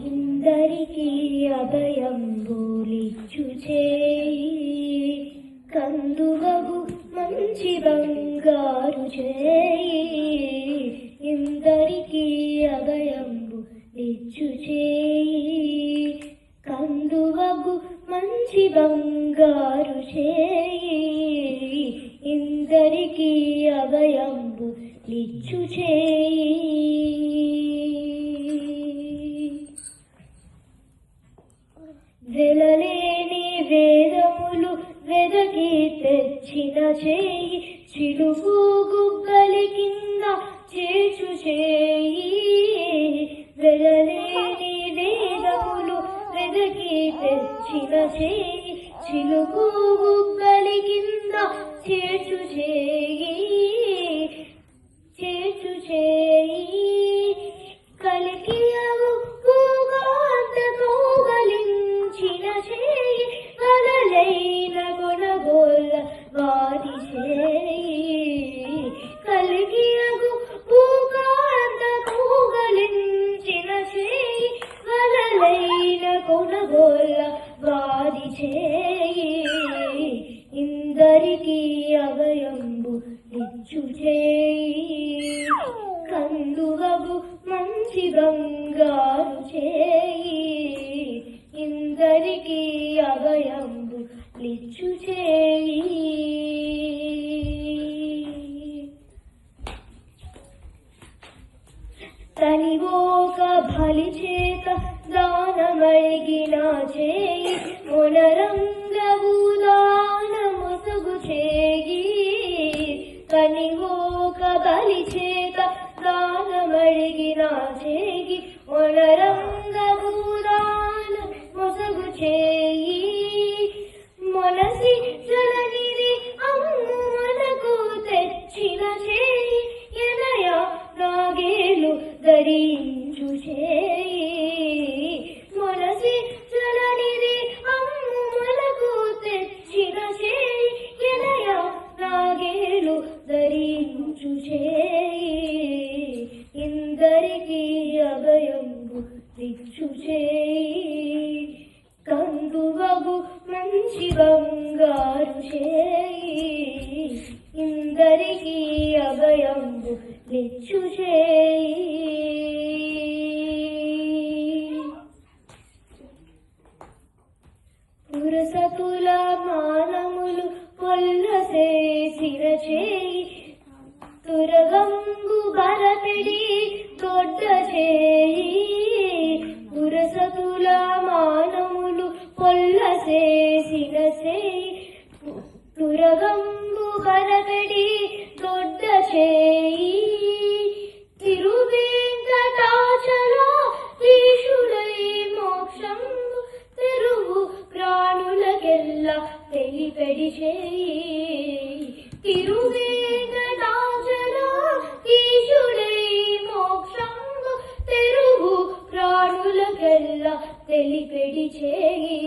ఇందరికీ అభయంబులిచ్చు చేయి, కందువగు మంచి బంగారు చేయి. ఇందరికీ అభయంబులిచ్చు చేయి, కందువగు మంచి బంగారు చేయి. ఇందరికీ అభయంబులిచ్చు చేయి. వెలలేని వేదములు వెదకి తెచ్చిన చేయి, చిలుగు గుగ్గలి కింద చేర్చు చేయి. వెలలేని వేదములు వెదకి తెచ్చిన చేయి, చిలుగు గుగ్గలి కింద చేర్చు చేయి. చేర్చు చేయి కలికియగు పూగాంతతో గలించిన చేయి, కలలైన కొనగోల వారి చేయి. కలికియగు పూగాంతతో గలించిన చేయి, కలలైన కొనగోల వారి చేయి. ఇందరికీ అభయంబులిచ్చు చేయి, కందువగు మంచి బంగారు చేయి. ఇందరికీ అభయంబులిచ్చు చేయి. తనివోక బలి చేత దానమడిగిన చేయి, మొనరంగవు దానమొసగు చేయి. తనివోక బలి చేత దానమడిగిన చేయి, మొనరంగవు దానమొసగు చేయి. మొనసి జలనిధి అమ్ము మనకు తెచ్చిన చేయి, ఎనయ నాగేలు ధరించు చేయి. మొనసి జలనిధి అమ్ము మనకు తెచ్చిన చేయి, ఎనయ నాగేలు ధరించు చేయి. ఇందరికీ అభయంబులిచ్చు చేయి, కందువగు మంచి బంగారు చేయి. ఇందరికీ అభయంబులిచ్చు చేయి. పురసతుల మానములు కొల్లసేసిన చేయి, తురగంగు బరపెడి దొడ్డ చేయి. పురసతుల మానములు కొల్లసేసిన చేయి, తురగంగు బరపెడి దొడ్డ చేయి. తిరువేంకటాచల ఈశుడై మోక్షం తెరువు ప్రాణులకెల్ల తెలిపెడి చేయి. తిరువేంకటాచల ఈశుడై మోక్షం తెరువు ప్రాణులకెల్ల తెలిపెడి చేయి.